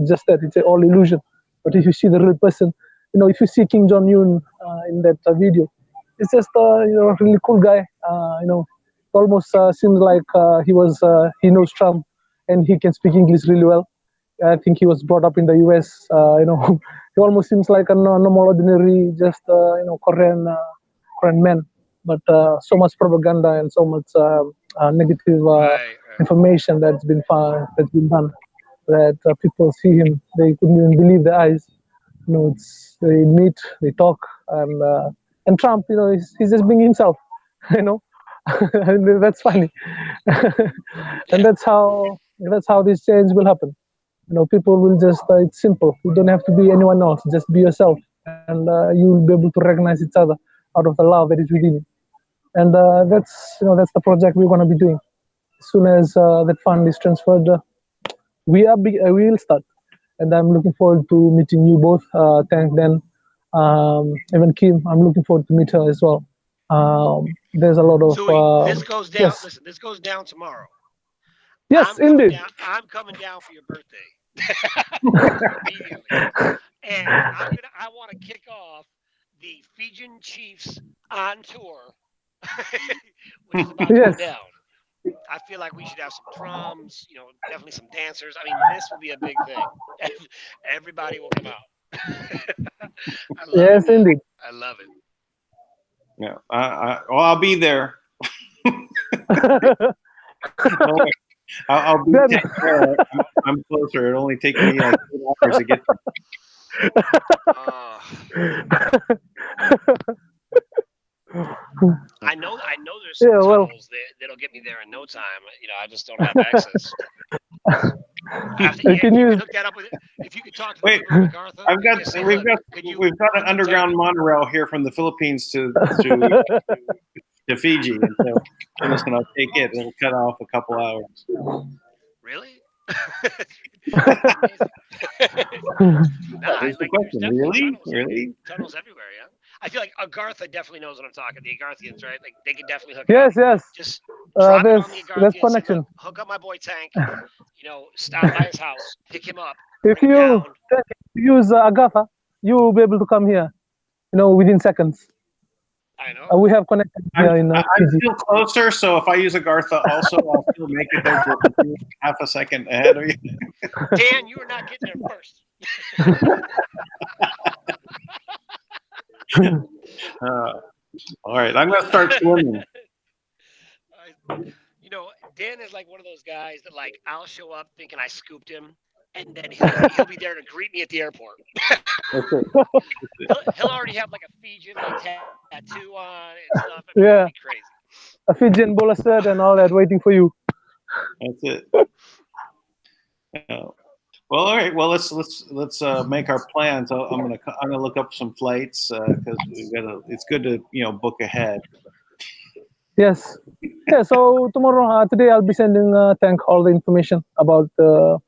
just that it's all illusion. But if you see the real person, if you see King Jong Un in that video, it's just a really cool guy. Almost seems like he knows Trump and he can speak English really well. I think he was brought up in the US. He almost seems like a normal, ordinary, just Korean man. But so much propaganda and so much negative information that's been done that people see him, they couldn't even believe their eyes. They meet, they talk, and Trump, he's just being himself, and that's funny. And that's how this change will happen. People will just, it's simple. You don't have to be anyone else. Just be yourself, and you will be able to recognize each other out of the love that is within you. And that's the project we're going to be doing. As soon as that fund is transferred, we will start. And I'm looking forward to meeting you both, Dank, Dan, even Kim. I'm looking forward to meet her as well. There's a lot of. So this goes down. Yes. Listen, this goes down tomorrow. Yes, indeed. I'm coming down for your birthday. Immediately. And I want to kick off the Fijian Chiefs on tour, which is about to go down. I feel like we should have some drums, definitely some dancers. I mean, this will be a big thing. Everybody will come out. Yes, indeed. I love it. Yeah, I'll be there. I'll be there. I'm closer. It'll only take me like 2 hours to get there. I know there's some tunnels that'll get me there in no time. I just don't have access. You can hook that up with it. If you could talk to MacArthur, we've got an underground monorail here from the Philippines to Fiji, and so listen, I'll take it. It'll cut off a couple hours. Really? That's the question. Really? Tunnels everywhere, yeah. I feel like Agartha definitely knows what I'm talking. The Agarthians, right? Like they can definitely hook up. Yes. Just drop it on the Agarthians. There's connection. Hook up my boy Tank. Stop by his house, pick him up. If you use Agartha, you will be able to come here. Within seconds. I know. We have connected here in I'm still closer, so if I use Agartha also, I'll still make it there half a second ahead of you. Dan, you are not getting there first. All right, I'm gonna start swimming. You know, Dan is like one of those guys that like I'll show up thinking I scooped him, and then he'll be there to greet me at the airport. That's it. He'll already have like a Fijian like tattoo on and stuff. I mean, Yeah. it'll be crazy. A Fijian bowler set and all that waiting for you. That's it. Well, all right. Well, let's make our plans. I'm gonna look up some flights because it's good to book ahead. Yes. Yeah. So tomorrow, today I'll be sending Tank all the information about the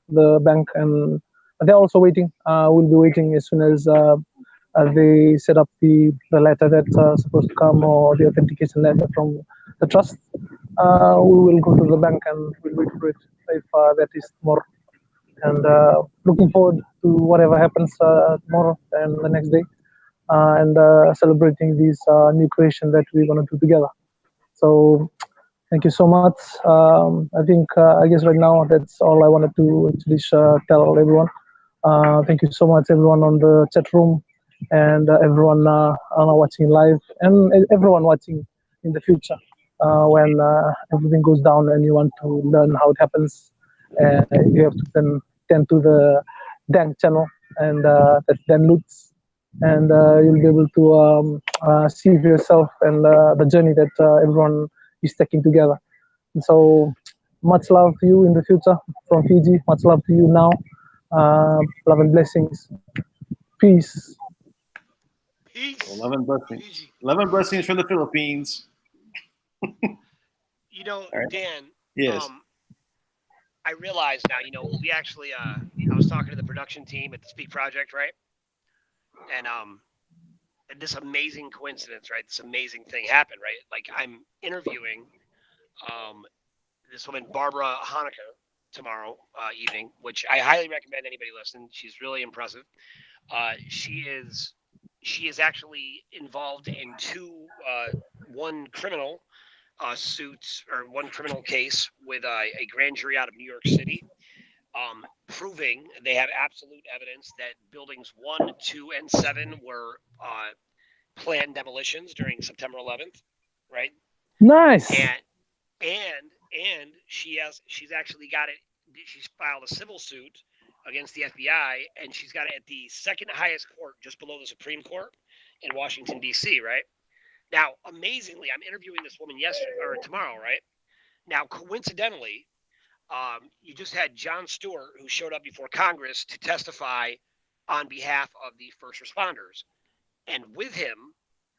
bank, and they're also waiting. We'll be waiting as soon as they set up the letter that's supposed to come, or the authentication letter from the trust. We will go to the bank and we'll wait for it if that is tomorrow. And looking forward to whatever happens tomorrow and the next day, and celebrating this new creation that we're going to do together. So thank you so much. I think I guess right now that's all I wanted to actually tell everyone. Thank you so much, everyone on the chat room, and everyone watching live, and everyone watching in the future when everything goes down and you want to learn how it happens. You have to then tend to the Dank channel, and that's Dan Lutz, and you'll be able to see for yourself and the journey that everyone is taking together. And so much love to you in the future from Fiji. Much love to you now. Love and blessings. Peace. Peace. 11 blessings. 11 blessings from the Philippines. You know, All right. Dan. Yes. I realize now. You know, we actually. I was talking to the production team at the Speak Project, right? And this amazing coincidence, right? This amazing thing happened, right? Like I'm interviewing this woman, Barbara Honecker, tomorrow evening, which I highly recommend anybody listen. She's really impressive. She is actually involved in one criminal suits or one criminal case with a grand jury out of New York City, proving they have absolute evidence that buildings 1, 2, and 7 were planned demolitions during September 11th, right? Nice. And she's actually got it. She's filed a civil suit against the FBI, and she's got it at the second highest court, just below the Supreme Court in Washington D.C. Right now, amazingly, I'm interviewing this woman tomorrow. Right now, coincidentally, you just had Jon Stewart, who showed up before Congress to testify on behalf of the first responders, and with him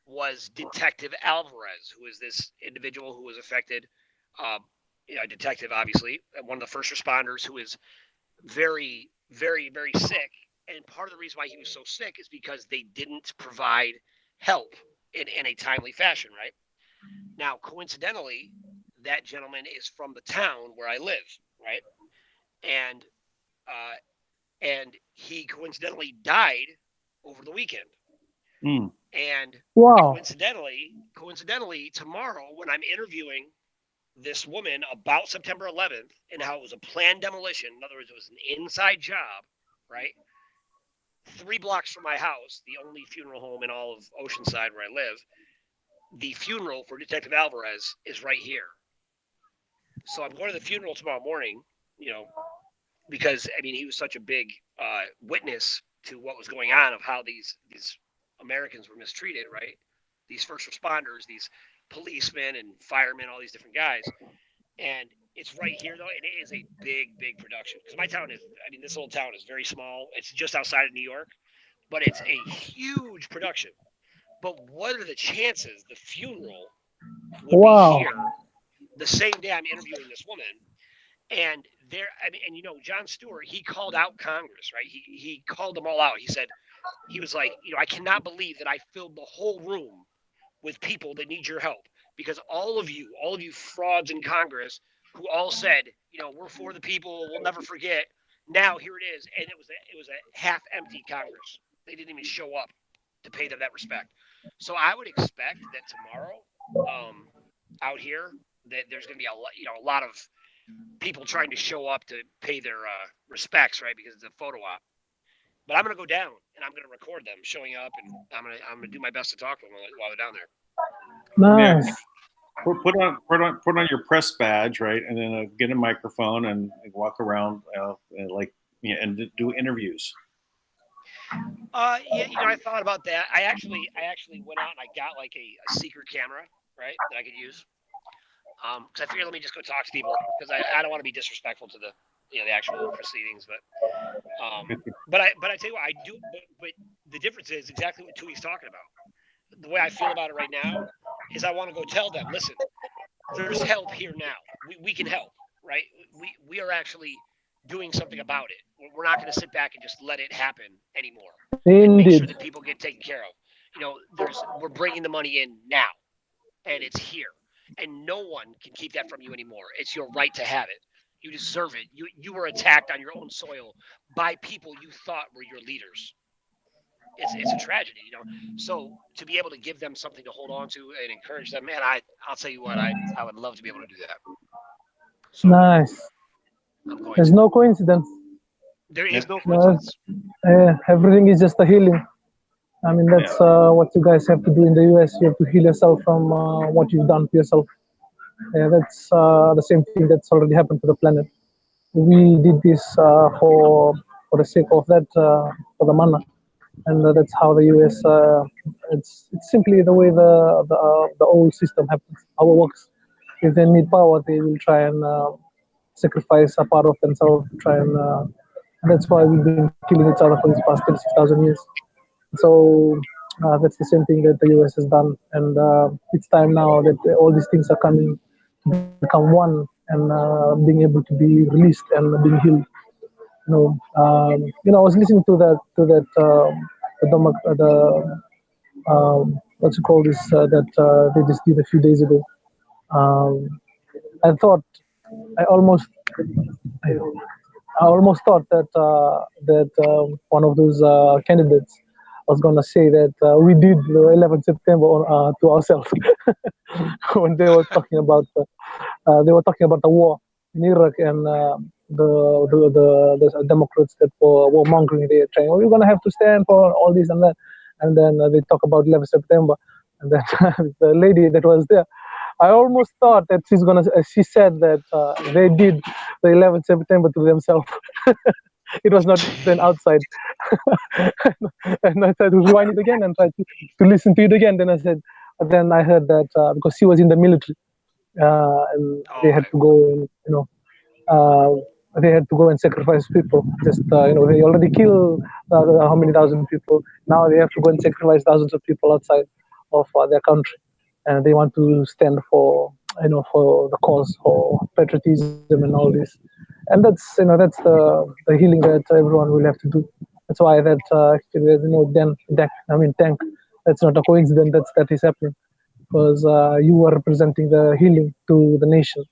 was Detective Alvarez, who is this individual who was affected. A detective, obviously, one of the first responders who is very, very, very sick. And part of the reason why he was so sick is because they didn't provide help in a timely fashion, right? Now, coincidentally, that gentleman is from the town where I live, right? And he coincidentally died over the weekend. Mm. And wow. Coincidentally, tomorrow when I'm interviewing this woman about September 11th and how it was a planned demolition. In other words, it was an inside job, right? 3 blocks from my house, the only funeral home in all of Oceanside where I live, the funeral for Detective Alvarez is right here. So I'm going to the funeral tomorrow morning, because, I mean, he was such a big witness to what was going on of how these Americans were mistreated, right? These first responders, these policemen and firemen, all these different guys. And it's right here, though, and it is a big, big production. Because this little town is very small. It's just outside of New York, but it's a huge production. But what are the chances the funeral would be here the same day I'm interviewing this woman? And Jon Stewart, he called out Congress, right? He called them all out. He was like, I cannot believe that I filled the whole room with people that need your help, because all of you frauds in Congress who all said, we're for the people, we'll never forget. Now here it is, and it was a half-empty Congress. They didn't even show up to pay them that respect. So I would expect that tomorrow, out here, that there's going to be a lot of people trying to show up to pay their respects, right? Because it's a photo op. But I'm gonna go down and I'm gonna record them showing up, and I'm gonna do my best to talk to them while they're down there. Nice. Put on your press badge, right, and then get a microphone and walk around and do interviews. Yeah, I thought about that. I actually went out and I got like a secret camera, right, that I could use. Because I figured let me just go talk to people because I don't want to be disrespectful to the the actual proceedings, but I tell you what I do. But the difference is exactly what Tui's talking about. The way I feel about it right now is I want to go tell them, listen, there's help here now. We can help, right? We are actually doing something about it. We're not going to sit back and just let it happen anymore. And make sure that people get taken care of. We're bringing the money in now, and it's here, and no one can keep that from you anymore. It's your right to have it. You deserve it. You were attacked on your own soil by people you thought were your leaders. It's a tragedy, So to be able to give them something to hold on to and encourage them, man, I'll tell you what, I would love to be able to do that. So, nice. There's no coincidence. There is no coincidence. Everything is just a healing. I mean, that's what you guys have to do in the US. You have to heal yourself from what you've done to yourself. That's the same thing that's already happened to the planet. We did this for the sake of that, for the Manna. And that's how the US. It's simply the way the old system happens. How it works. If they need power, they will try and sacrifice a part of themselves to try and that's why we've been killing each other for these past 36,000 years. So that's the same thing that the US has done, and it's time now that all these things are coming to become one and being able to be released and being healed. I was listening to that what's it called this that they just did a few days ago. I thought I almost thought that one of those candidates was gonna say that we did the 11th September to ourselves when they were talking about the war in Iraq and the Democrats that were warmongering. They were saying, "Oh, you're gonna have to stand for all this and that," and then they talk about 11th September, and then the lady that was there. I almost thought that she said that they did the 11th September to themselves. It was not then outside. And I tried to rewind it again and tried to listen to it again. Then I heard that because she was in the military, and they had to go and they had to go and sacrifice people. Just they already killed how many thousand people. Now they have to go and sacrifice thousands of people outside of their country, and they want to stand for for the cause, for patriotism and all this. And that's that's the healing that everyone will have to do. That's why that actually Dank. That's not a coincidence that is happening, because you are representing the healing to the nation.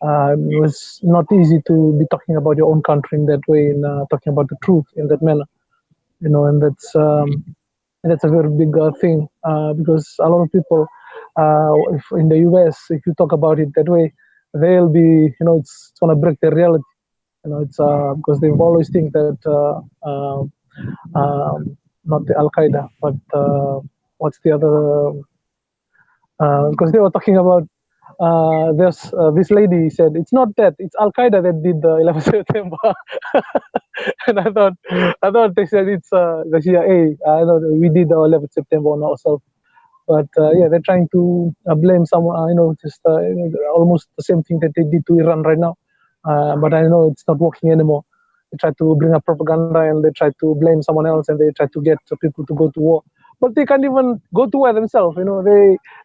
It was not easy to be talking about your own country in that way and talking about the truth in that manner, and that's a very big thing because a lot of people if in the US, if you talk about it that way, they'll be, it's going to break their reality. It's because they've always think that not the Al Qaeda, but what's the other? Because they were talking about there's this lady said it's not that, it's Al Qaeda that did the 11th September. And I thought they said it's the CIA. I know we did the 11th September on ourselves. But they're trying to blame someone, almost the same thing that they did to Iran right now. But I know it's not working anymore. They try to bring up propaganda and they try to blame someone else and they try to get people to go to war. But they can't even go to war themselves.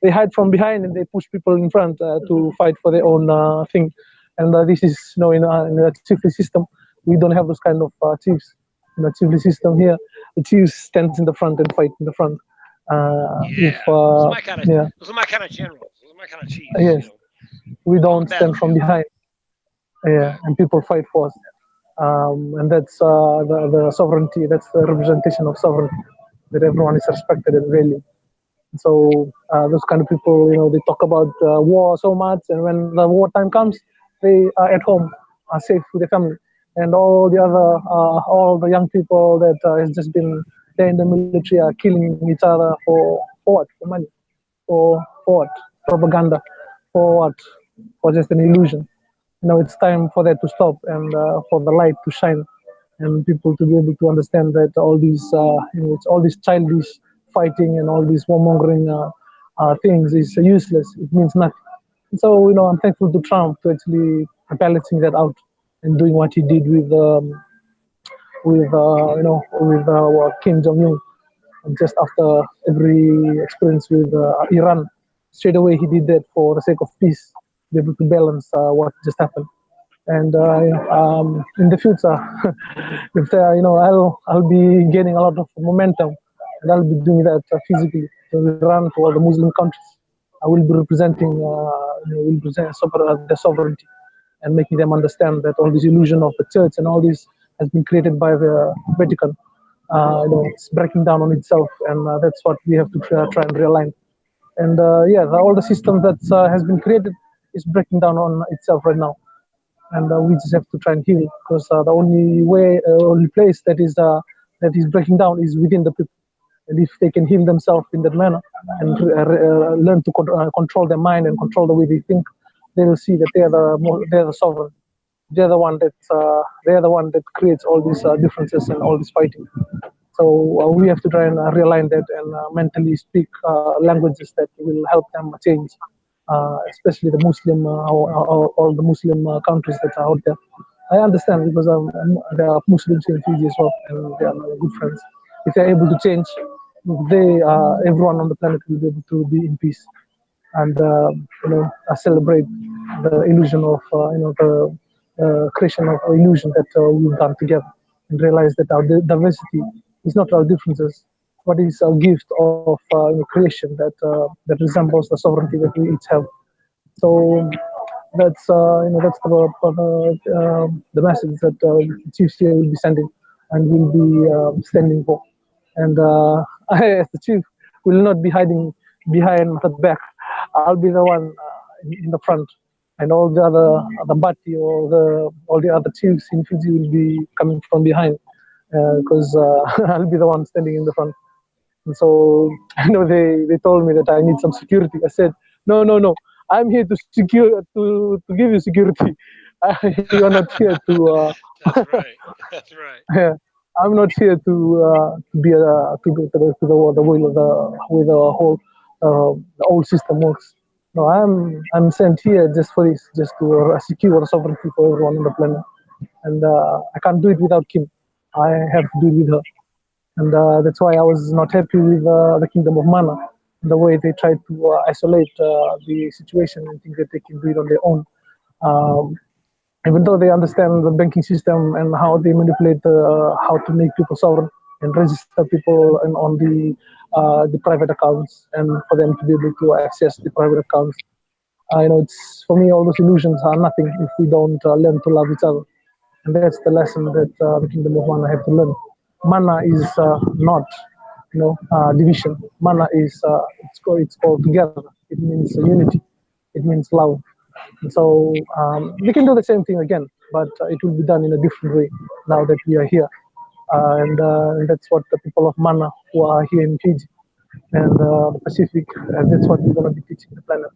They hide from behind and they push people in front to fight for their own thing. And this is, in a chiefly system, we don't have those kind of chiefs. In a chiefly system here, the chief stands in the front and fight in the front. Those are my kind of generals. Those are my kind of chiefs. Yes, we don't stand from behind. And people fight for us, and that's the sovereignty. That's the representation of sovereignty, that everyone is respected and valued. So those kind of people, they talk about war so much, and when the wartime comes, they are at home, are safe with their family, and all the young people that has just been there in the military are killing each other for what? For money, for what? Propaganda, for what? For just an illusion. It's time for that to stop and for the light to shine and people to be able to understand that all these, it's all this childish fighting and all these warmongering things is useless. It means nothing. So, I'm thankful to Trump to actually balancing that out and doing what he did with Kim Jong Un. And just after every experience with Iran, straight away he did that for the sake of peace, be able to balance what just happened. And in the future, if I'll be gaining a lot of momentum, and I'll be doing that physically to Iran, to all the Muslim countries. I will be representing, the sovereignty and making them understand that all this illusion of the church and all this has been created by the Vatican. It's breaking down on itself, and that's what we have to try and realign. And all the system that has been created is breaking down on itself right now, and we just have to try and heal because the only place that is breaking down is within the people. And if they can heal themselves in that manner and learn to control their mind and control the way they think, they will see that they're the sovereign. They're the one that creates all these differences and all this fighting. So we have to try and realign that and mentally speak languages that will help them change, especially the Muslim all the Muslim countries that are out there. I understand because there are Muslims in Fiji as well, and they are my good friends. If they're able to change, everyone on the planet will be able to be in peace and celebrate the illusion of the creation of illusion that we've done together, and realize that our diversity is not our differences, but is a gift of creation that resembles the sovereignty that we each have. So that's the message that the chiefs here will be sending and will be standing for. And I, as the chief, will not be hiding behind the back. I'll be the one in the front, and all the Bati or all the other chiefs in Fiji will be coming from behind, because I'll be the one standing in the front. And so they told me that I need some security. I said, no, I'm here to give you security. You're not here to. That's right. That's right. Yeah, I'm not here to be to go to the way of the whole the old system works. No, I'm sent here just for this, just to secure sovereignty for everyone on the planet, and I can't do it without Kim. I have to do it with her, and that's why I was not happy with the Kingdom of Manna, the way they tried to isolate the situation and think that they can do it on their own. Even though they understand the banking system and how they manipulate how to make people sovereign and register people and on the private accounts, and for them to be able to access the private accounts. It's for me, all those illusions are nothing if we don't learn to love each other, and that's the lesson that the Kingdom of Manna have to learn. Manna is not division. Manna is it's called together. It means unity. It means love. And so we can do the same thing again, but it will be done in a different way now that we are here. And that's what the people of Manna who are here in Fiji and the Pacific, and that's what we're going to be teaching the planet.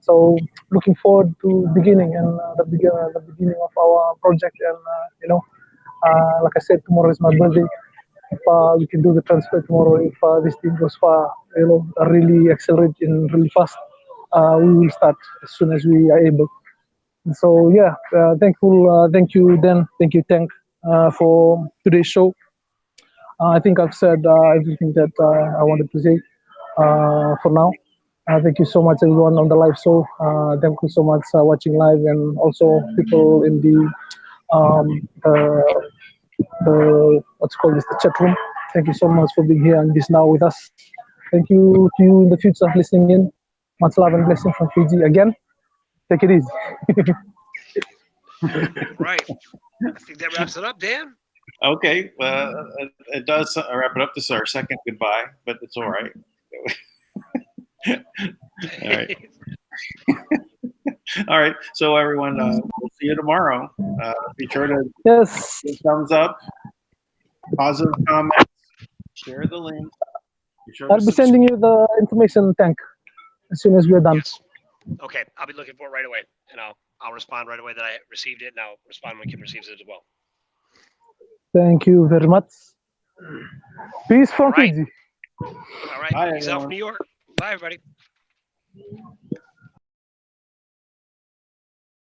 So looking forward to beginning and the beginning of our project. And like I said, tomorrow is my birthday. If we can do the transfer tomorrow, if this thing goes far, really accelerate and really fast, we will start as soon as we are able. And so thankful. Thank you, Dan. Thank you, Dank, for today's show. I think I've said everything that I wanted to say for now. Thank you so much, everyone on the live show. Thank you so much watching live, and also people in the what's called the chat room. Thank you so much for being here and this now with us. Thank you to you in the future listening in. Much love and blessing from Fiji again. Take it easy. Right. I think that wraps it up, Dan. Okay, it does wrap it up. This is our second goodbye, but it's all right. All right. All right. So everyone, we'll see you tomorrow. Be sure to Yes. give thumbs up, positive comments, share the link. Be sure I'll to be sending you the information, Tank, as soon as we're done. Yes. Okay, I'll be looking for it right away, and I'll respond right away that I received it, and I'll respond when Kim receives it as well. Thank you very much. Peace from All right. Fiji. All right. Bye, Peace out everyone. from New York. Bye, everybody.